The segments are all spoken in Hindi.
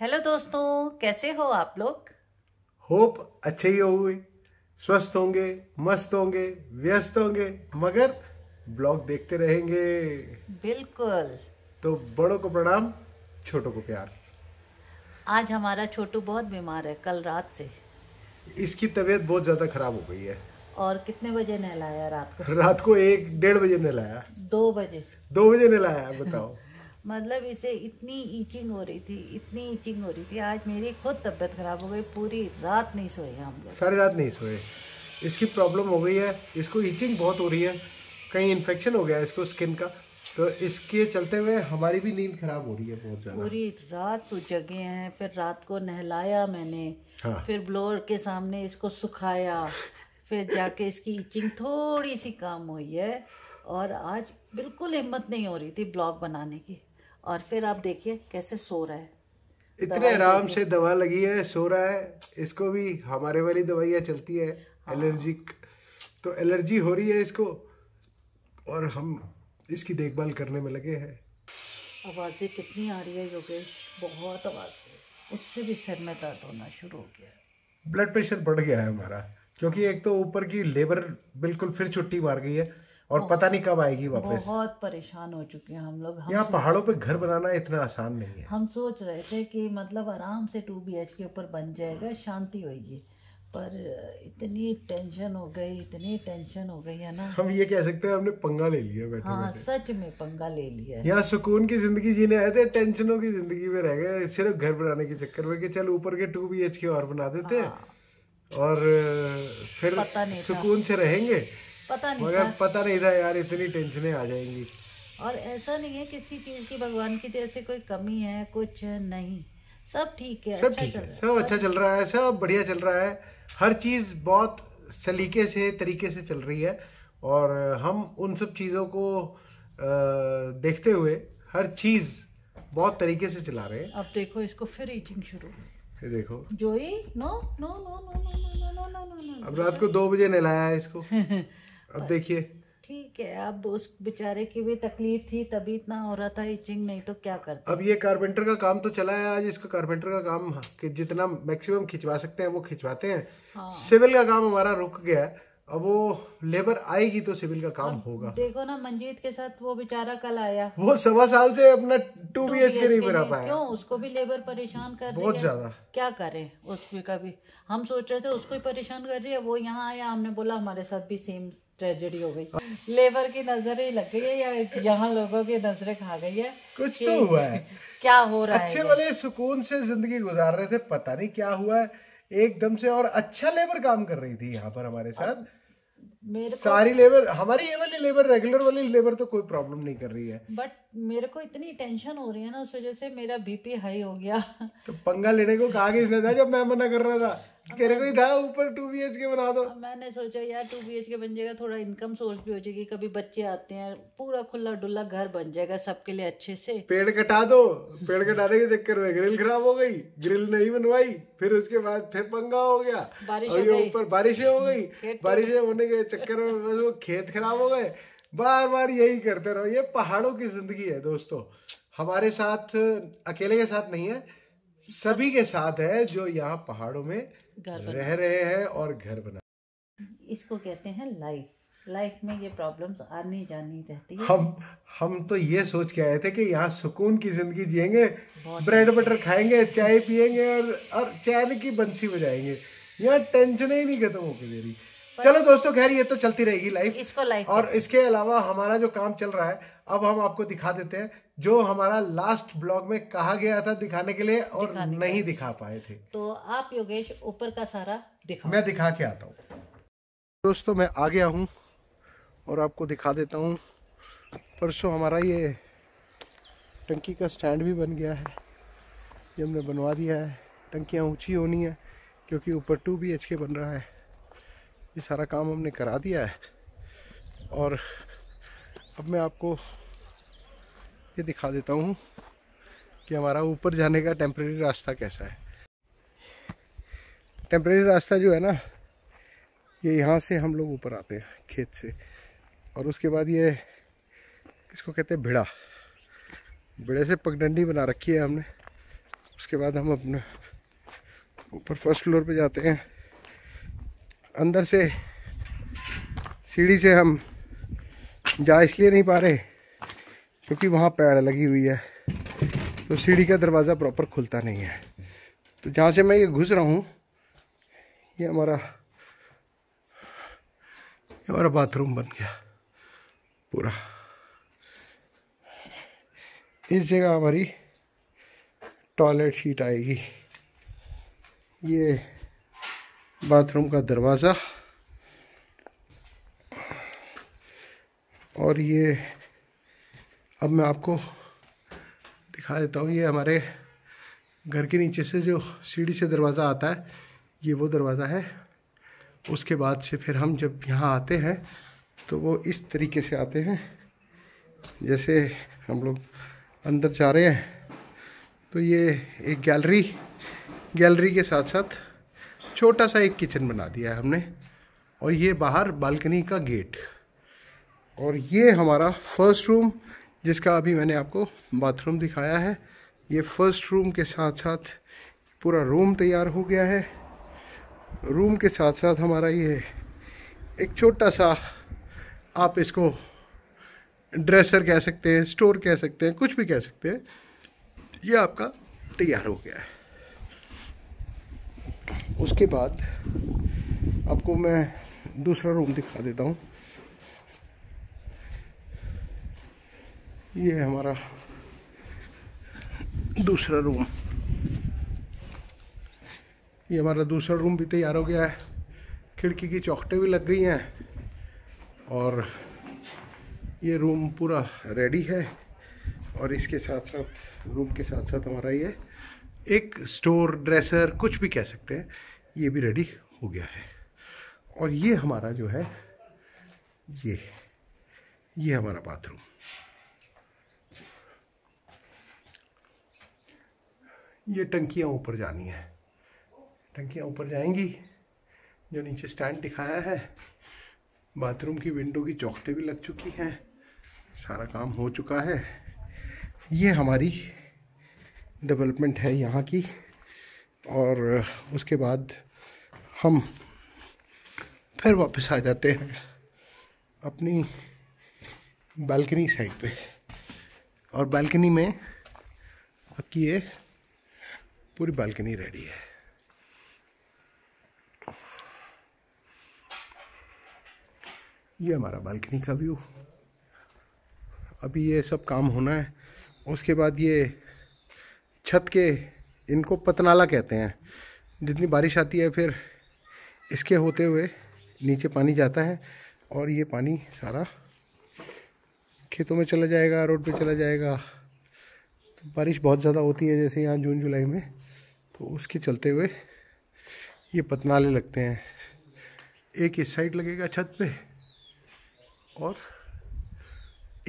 हेलो दोस्तों, कैसे हो आप लोग। होप अच्छे ही होंगे, स्वस्थ होंगे, मस्त होंगे, व्यस्त होंगे, मगर ब्लॉग देखते रहेंगे। बिल्कुल। तो बड़ों को प्रणाम, छोटों को प्यार। आज हमारा छोटू बहुत बीमार है कल रात से। इसकी तबीयत बहुत ज़्यादा खराब हो गई है। और कितने बजे नहलाया रात को? रात को 1-1:30 बजे नहलाया। 2 बजे। 2 बजे नहलाया, बताओ। मतलब इसे इतनी ईचिंग हो रही थी, इतनी ईचिंग हो रही थी। आज मेरी खुद तबीयत खराब हो गई, पूरी रात नहीं सोए हम लोग। सारी रात नहीं सोए। इसकी प्रॉब्लम हो गई है, इसको ईचिंग बहुत हो रही है, कहीं इन्फेक्शन हो गया है इसको स्किन का। तो इसके चलते हुए हमारी भी नींद खराब हो रही है बहुत ज़्यादा। पूरी रात तो जगे हैं। फिर रात को नहलाया मैंने। हाँ। फिर ब्लोअर के सामने इसको सुखाया। फिर जाके इसकी इचिंग थोड़ी सी काम हुई है। और आज बिल्कुल हिम्मत नहीं हो रही थी ब्लॉग बनाने की। और फिर आप देखिए कैसे सो रहा है। इतने आराम से दवा लगी है, सो रहा है। इसको भी हमारे वाली दवाइयाँ चलती है। हाँ। एलर्जिक, तो एलर्जी हो रही है इसको, और हम इसकी देखभाल करने में लगे हैं। आवाज़ें कितनी आ रही है योगेश, बहुत आवाज़ है। उससे भी सिर में दर्द होना शुरू हो गया है। ब्लड प्रेशर बढ़ गया है हमारा, क्योंकि एक तो ऊपर की लेबर बिल्कुल फिर छुट्टी मार गई है, और पता नहीं कब आएगी वापस। बहुत परेशान हो चुके हैं हम लोग। यहाँ पहाड़ों पे घर बनाना इतना आसान नहीं है। हम सोच रहे थे कि मतलब आराम से 2 BH के ऊपर बन जाएगा, शांति होगी। पर इतनी टेंशन हो गई, इतनी टेंशन हो गई है ना। हम ये कह सकते हैं हमने पंगा ले लिया बैठे हाँ, बैठे। सच में पंगा ले लिया है। यहाँ सुकून की जिंदगी जीने आए थे, टेंशनों की जिंदगी में रह गए, सिर्फ घर बनाने के चक्कर में कि चल ऊपर के 2 BH और बना देते हैं। हाँ, और फिर पता नहीं था। सुकून से रहेंगे। पता नहीं मगर था। पता नहीं था यार इतनी टेंशनें आ जाएंगी। और ऐसा नहीं है किसी चीज़ की भगवान की तरफ से कोई कमी है, कुछ नहीं। सब ठीक है, सब अच्छा ठीक चल है, रहा है। सब अच्छा चल रहा है, सब बढ़िया चल रहा है। हर चीज़ बहुत सलीके से, तरीके से चल रही है। और हम उन सब चीज़ों को देखते हुए हर चीज़ बहुत तरीके से चला रहे हैं। अब देखो इसको फिर ईचिंग शुरू। ये देखो, Joey, no no no no no no no no no no. अब रात को 2 बजे नहलाया है इसको। अब देखिए, ठीक है, अब उस बेचारे की भी तकलीफ थी तभी इतना हो रहा था इचिंग, नहीं तो क्या करते। अब ये कारपेंटर का काम तो चला है आज। इसका कारपेंटर का काम कि जितना मैक्सिमम खिंचवा सकते हैं वो खिंचवाते हैं। हाँ। सिविल का काम हमारा रुक गया है। अब वो लेबर आएगी तो सिविल का काम होगा। देखो ना, मंजीत के साथ वो बेचारा कल आया। वो 1.25 साल से अपना 2 BH नहीं बना पाया। क्यों? उसको भी लेबर परेशान कर रही है बहुत ज्यादा। क्या करें उसमें। कभी हम सोच रहे थे उसको ही परेशान कर रही है, वो यहाँ आया, हमने बोला हमारे साथ भी सेम ट्रेजेडी हो गई। लेबर की नजरें लग गई है या यहाँ लोगों की नजरें खा गई है। कुछ तो हुआ है। क्या हो रहा है? अच्छे वाले सुकून से जिंदगी गुजार रहे थे, पता नहीं क्या हुआ है एकदम से। और अच्छा लेबर काम कर रही थी यहाँ पर हमारे साथ। सारी लेबर, हमारी ये वाली लेबर, रेगुलर वाली लेबर तो कोई प्रॉब्लम नहीं कर रही है। बट मेरे को इतनी टेंशन हो रही है ना, उस वजह से मेरा BP हाई हो गया। तो पंगा लेने को कहा किसने था जब मैं मना कर रहा था? तेरे को ही था ऊपर 2 BH बना दो। मैंने सोचा यार 2 BH बन जाएगा, थोड़ा इनकम सोर्स भी हो जाएगी। कभी बच्चे आते हैं, पूरा खुला डुल्ला घर बन जाएगा सबके लिए अच्छे से। पेड़ कटा दो, पेड़ कटाने के चक्कर में ग्रिल खराब हो गई, ग्रिल नहीं बनवाई, फिर उसके बाद फिर पंगा हो गया। बारिश और हो ये गई, ऊपर बारिशें हो गई, बारिशें होने के चक्कर में बस वो खेत खराब हो गए। बार बार यही करते रहो। ये पहाड़ों की जिंदगी है दोस्तों, हमारे साथ अकेले के साथ नहीं है, सभी के साथ है जो यहाँ पहाड़ों में रह रहे हैं और घर बना। इसको कहते हैं लाइफ। लाइफ में ये प्रॉब्लम्स आनी जानी रहती है। हम तो ये सोच के आए थे कि यहाँ सुकून की जिंदगी जिएंगे, ब्रेड बटर खाएंगे, चाय पिएंगे और चैन की बंसी बजाएंगे। यहाँ टेंशन ही नहीं खत्म होके दे रही। चलो दोस्तों, खैर ये तो चलती रहेगी लाइफ। इसको लाइफ। और इसके अलावा हमारा जो काम चल रहा है, अब हम आपको दिखा देते हैं जो हमारा लास्ट ब्लॉग में कहा गया था दिखाने के लिए और नहीं दिखा पाए थे। तो आप योगेश ऊपर का सारा दिखाओ। मैं दिखा के आता हूँ। दोस्तों मैं आ गया हूँ और आपको दिखा देता हूँ। परसों हमारा ये टंकी का स्टैंड भी बन गया है, ये हमने बनवा दिया है। टंकियाँ ऊंची होनी है क्योंकि ऊपर 2 BH बन रहा है। ये सारा काम हमने करा दिया है। और अब मैं आपको ये दिखा देता हूँ कि हमारा ऊपर जाने का टेम्परेरी रास्ता कैसा है। टेम्परेरी रास्ता जो है ना, ये यहाँ से हम लोग ऊपर आते हैं खेत से, और उसके बाद ये इसको कहते हैं भिड़ा। भिड़े से पगडंडी बना रखी है हमने, उसके बाद हम अपने ऊपर फर्स्ट फ्लोर पे जाते हैं। अंदर से सीढ़ी से हम जा इसलिए नहीं पा रहे क्योंकि वहाँ पैड़ लगी हुई है, तो सीढ़ी का दरवाज़ा प्रॉपर खुलता नहीं है। तो जहाँ से मैं ये घुस रहा हूँ ये हमारा बाथरूम बन गया पूरा। इस जगह हमारी टॉयलेट शीट आएगी। ये बाथरूम का दरवाज़ा और ये अब मैं आपको दिखा देता हूँ। ये हमारे घर के नीचे से जो सीढ़ी से दरवाज़ा आता है ये वो दरवाज़ा है। उसके बाद से फिर हम जब यहाँ आते हैं तो वो इस तरीके से आते हैं। जैसे हम लोग अंदर जा रहे हैं तो ये एक गैलरी के साथ साथ छोटा सा एक किचन बना दिया है हमने, और ये बाहर बालकनी का गेट। और ये हमारा फर्स्ट रूम जिसका अभी मैंने आपको बाथरूम दिखाया है। ये फर्स्ट रूम के साथ साथ पूरा रूम तैयार हो गया है। रूम के साथ साथ हमारा ये एक छोटा सा, आप इसको ड्रेसर कह सकते हैं, स्टोर कह सकते हैं, कुछ भी कह सकते हैं, ये आपका तैयार हो गया है। उसके बाद आपको मैं दूसरा रूम दिखा देता हूँ। ये हमारा दूसरा रूम। ये हमारा दूसरा रूम भी तैयार हो गया है। खिड़की की चौखटें भी लग गई हैं और ये रूम पूरा रेडी है। और इसके साथ साथ रूम के साथ साथ हमारा ये एक स्टोर, ड्रेसर, कुछ भी कह सकते हैं, ये भी रेडी हो गया है। और ये हमारा जो है ये हमारा बाथरूम। ये टंकियाँ ऊपर जानी है, टंकियाँ ऊपर जाएंगी। जो नीचे स्टैंड दिखाया है, बाथरूम की विंडो की चौखटें भी लग चुकी हैं, सारा काम हो चुका है। ये हमारी डेवलपमेंट है यहाँ की। और उसके बाद हम फिर वापस आ जाते हैं अपनी बालकनी साइड पे। और बालकनी में आपकी ये पूरी बालकनी रेडी है। ये हमारा बालकनी का व्यू। अभी ये सब काम होना है। उसके बाद ये छत के, इनको पतनाला कहते हैं, जितनी बारिश आती है फिर इसके होते हुए नीचे पानी जाता है और ये पानी सारा खेतों में चला जाएगा, रोड पे चला जाएगा। तो बारिश बहुत ज़्यादा होती है जैसे यहाँ जून जुलाई में, तो उसके चलते हुए ये पतनाले लगते हैं। एक इस साइड लगेगा छत पे और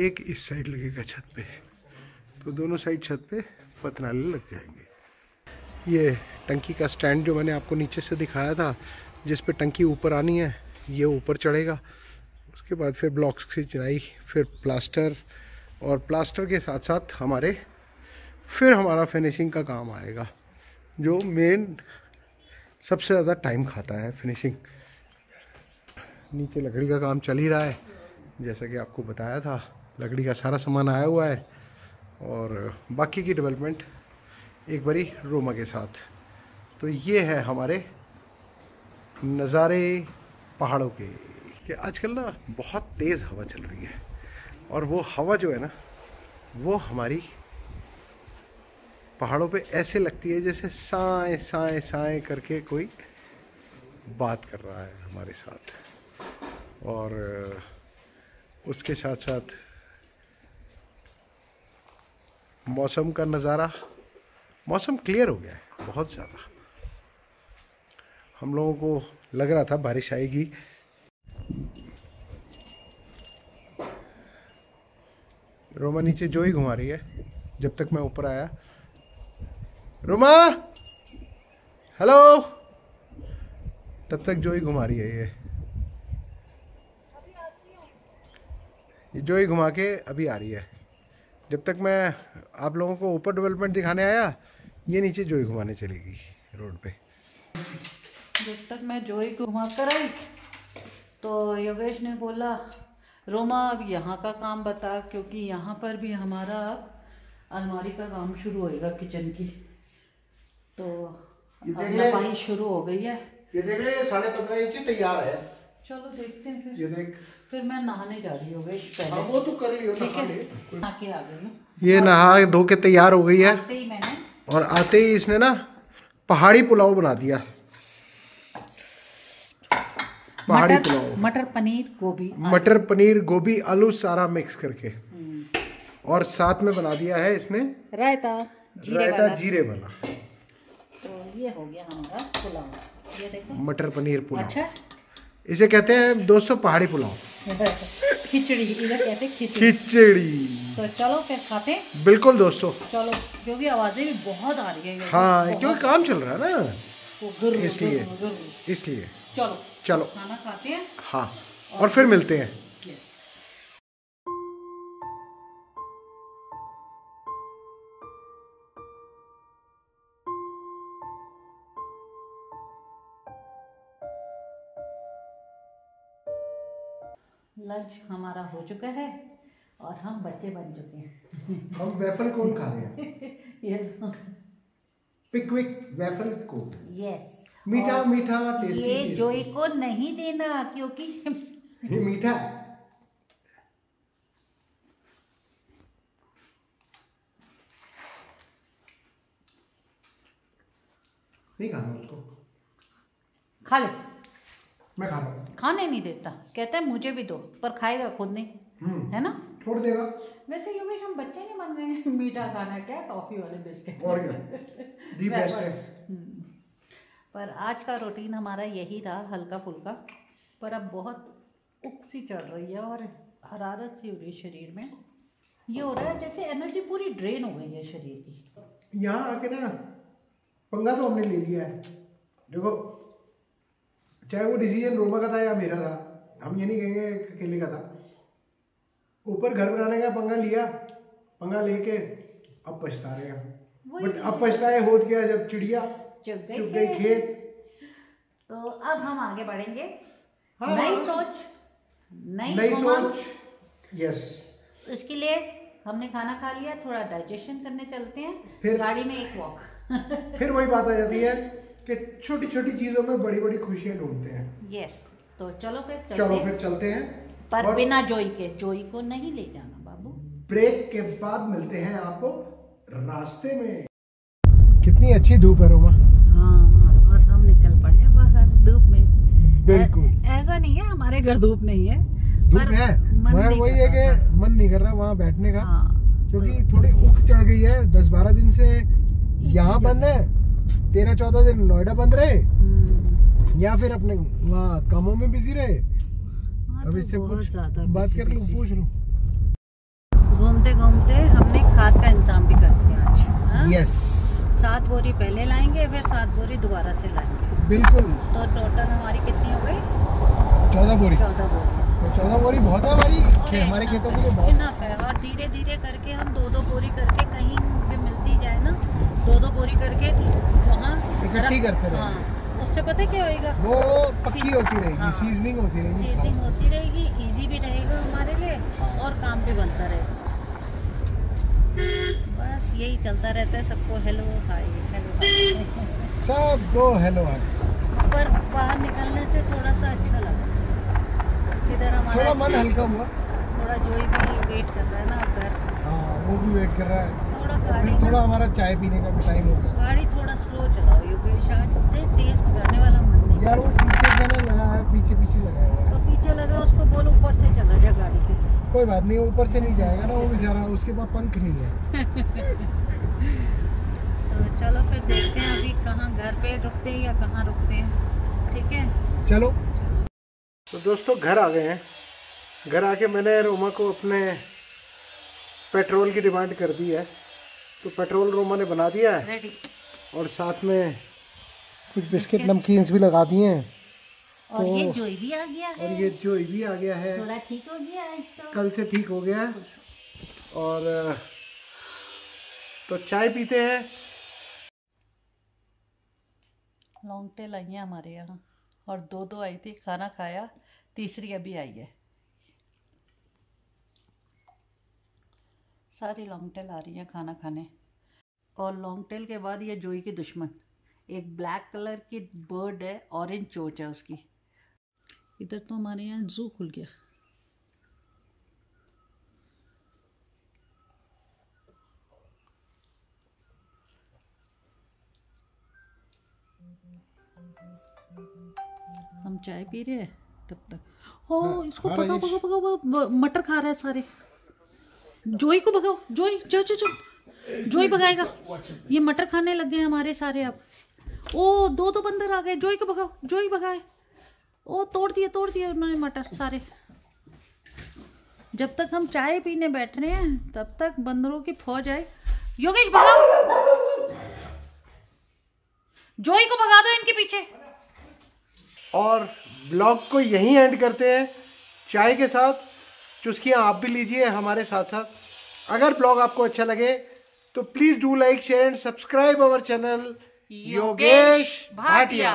एक इस साइड लगेगा छत पे, तो दोनों साइड छत पे पतनाले लग जाएंगे। ये टंकी का स्टैंड जो मैंने आपको नीचे से दिखाया था, जिस पे टंकी ऊपर आनी है, ये ऊपर चढ़ेगा। उसके बाद फिर ब्लॉक्स की चिनाई, फिर प्लास्टर, और प्लास्टर के साथ साथ हमारा फिनिशिंग का काम आएगा, जो मेन सबसे ज़्यादा टाइम खाता है, फिनिशिंग। नीचे लकड़ी का काम चल ही रहा है, जैसा कि आपको बताया था, लकड़ी का सारा सामान आया हुआ है। और बाकी की डेवलपमेंट एक बारी रोमा के साथ। तो ये है हमारे नज़ारे पहाड़ों के। कि आजकल ना बहुत तेज़ हवा चल रही है, और वो हवा जो है ना, वो हमारी पहाड़ों पे ऐसे लगती है जैसे साए साए साए करके कोई बात कर रहा है हमारे साथ। और उसके साथ साथ मौसम का नज़ारा, मौसम क्लियर हो गया है बहुत ज़्यादा। हम लोगों को लग रहा था बारिश आएगी। रोमा नीचे जो ही घुमा रही है जब तक मैं ऊपर आया। रोमा हेलो, तब तक जो ही घुमा रही है। ये जो ही घुमा के अभी आ रही है। जब तक मैं आप लोगों को ऊपर डेवलपमेंट दिखाने आया, ये नीचे जोई घुमाने चलेगी रोड पे। जब तक मैं जोई को घुमा कर आई तो योगेश ने बोला रोमा अब यहाँ का काम बता, क्योंकि यहाँ पर भी हमारा अलमारी का काम शुरू होएगा किचन की। तो सफाई शुरू हो गई है। ये देख ले 15.5 इंची तैयार है। चलो देखते हैं फिर। ये देख, फिर मैं नहाने जा रही हूँ पहले। वो तो कर लियो, ठीक है, नहा के आ गई हूँ। ये नहा धो के तैयार हो गई है। आते ही मैंने और आते ही इसने ना पहाड़ी पुलाव बना दिया। पहाड़ी पुलाव, मटर पनीर गोभी आलू सारा मिक्स करके, और साथ में बना दिया है इसने रायता जीरे वाला। तो ये हो गया हमारा पुलाव। ये देखो मटर पनीर पुलाव। अच्छा, इसे कहते हैं दोस्तों पहाड़ी पुलाव। खिचड़ी इधर कहते हैं खिचड़ी। तो चलो फिर खाते हैं। बिल्कुल दोस्तों, चलो, क्योंकि आवाजें भी बहुत आ रही है। हाँ, क्योंकि काम चल रहा है ना, इसलिए चलो खाना खाते हैं। हाँ, और फिर मिलते हैं। लंच हमारा हो चुका है और हम बच्चे बन चुके हैं। हम वेफल कोन खा रहे हैं। पिकविक वेफल कोन। यस, मीठा मीठा टेस्टी। ये जोई को नहीं देना, क्योंकि ये मीठा है। नहीं खाना उसको। खा ले। मैं खा रहा हूँ। खाने नहीं देता, कहता है मुझे भी दो, पर खाएगा खुद नहीं, है ना? छोड़ देगा। वैसे योगेश हम बच्चे नहीं बन रहे हैं। मीठा खाना क्या, टॉफी वाले बिस्किट और क्या, दी बेस्ट है। पर आज का रूटीन हमारा यही रहा, हल्का फुल्का। पर अब बहुत उक सी चढ़ रही है और हरारत सी हो रही है शरीर में। ये हो रहा है जैसे एनर्जी पूरी ड्रेन हो गई है शरीर की। यहाँ आके ना पंगा तो हमने ले लिया है। देखो, चाहे वो डिसीजन रोमा का था या मेरा था, हम ये नहीं कहेंगे अकेले का था। ऊपर घर बनाने का पंगा लिया, पंगा लेके अब पछता रहे हैं। बट अब पछताए होत गया जब चिड़िया चुग गई खेत। तो अब हम आगे बढ़ेंगे। हाँ, नई सोच। यस, इसके लिए हमने खाना खा लिया, थोड़ा डाइजेशन करने चलते हैं, फिर गाड़ी में एक वॉक। फिर वही बात आ जाती है कि छोटी छोटी चीजों में बड़ी बड़ी खुशियां ढूंढते हैं। यस, तो चलो फिर चलते हैं। पर बिना जोई के, जोई को नहीं ले जाना बाबू। ब्रेक के बाद मिलते हैं आपको रास्ते में। कितनी अच्छी धूप है रोमा। हाँ, और हम निकल पड़े बाहर धूप में। बिल्कुल ऐसा नहीं है हमारे घर धूप नहीं है, धूप है, मगर वही है कि मन नहीं कर रहा वहाँ बैठने का। हाँ, क्योंकि थोड़ी उख चढ़ गई है। 10-12 दिन से यहाँ बंद है, 13-14 दिन नोएडा बंद रहे, या फिर अपने वहाँ कामों में बिजी रहे। अब इससे कुछ बात कर लूं, पूछ लूं। घूमते घूमते हमने खाद का इंतजाम भी कर दिया आज। यस, 7 बोरी पहले लाएंगे, फिर 7 बोरी दोबारा से लाएंगे। बिल्कुल। तो टोटल हमारी कितनी हो गई? 14 बोरी। 14 बोरी। तो 14 बोरी बहुत है हमारे खेतों के लिए, बहुत इनफ है। और धीरे धीरे करके हम 2-2 बोरी करके, कहीं भी मिलती जाए ना, 2-2 बोरी करके वहाँ इकट्ठी करते रहे। हाँ, उससे पता क्या होएगा, वो पक्की होती रहेगी। हाँ, सीजनिंग होती रहेगी, इजी भी रहेगा हमारे लिए। हाँ, और काम भी बनता रहेगा। बस यही चलता रहता है। सबको हेलो हाय, सबको हेलो हाय। पर बाहर निकलने से थोड़ा सा अच्छा लगा, इधर हमारा थोड़ा मन हल्का हुआ। थोड़ा जोई भी वेट कर रहा है ना घर। हाँ, वो भी वेट कर रहा है। गाड़ी थोड़ा हमारा चाय पीने का भी टाइम हो गया। गाड़ी थोड़ा स्लो चलाओ योगेश, आज तेज भगाने वाला मन नहीं यार। वो पीछे से ना लगा है, पीछे लगा हुआ है। तो पीछे लगा, उसको बोलो ऊपर से चला जा गाड़ी के। कोई बात नहीं, ऊपर से नहीं जाएगा ना वो बेचारा, उसके पास पंख नहीं है। तो चलो फिर देखते हैं अभी कहाँ, घर पे रुकते हैं या कहाँ रुकते हैं। ठीक है, चलो। तो दोस्तों घर आ गए हैं। घर आके मैंने रोमा को अपने पेट्रोल की डिमांड कर दी है, तो पेट्रोल रोमा ने बना दिया है रेडी। और साथ में कुछ बिस्किट नमकीन्स भी लगा दिए हैं। और ये जोई भी आ गया है। और ये जोई भी आ गया है। थोड़ा ठीक हो गया आज तो, कल से ठीक हो गया। और तो चाय पीते हैं लॉन्ग टेल आई है हमारे यहाँ, और दो आई थी, खाना खाया, तीसरी अभी आई है। सारी लॉन्ग टेल आ रही है खाना खाने। और लॉन्ग टेल के बाद ये जोई की दुश्मन, एक ब्लैक कलर की बर्ड है, ऑरेंज चोंच है उसकी। इधर तो हमारे यहाँ जू खुल गया। हम चाय पी रहे हैं तब तक। हो इसको भगाओ भगाओ भगाओ, मटर खा रहा है सारे। जोई को भगाओ, जोई जो जो जो जोई भगाएगा। ये मटर खाने लग गए हमारे सारे अब। ओ दो बंदर आ गए, जोई को भगाओ, जोई भगाए। ओ तोड़ दिए उन्होंने मटर सारे। जब तक हम चाय पीने बैठ रहे हैं तब तक बंदरों की फौज आए। योगेश भगाओ, जोई को भगा दो इनके पीछे। और ब्लॉग को यहीं एंड करते हैं चाय के साथ। चुस्कियाँ आप भी लीजिए हमारे साथ साथ। अगर ब्लॉग आपको अच्छा लगे तो please do like share and subscribe our channel Yogesh Bhatia.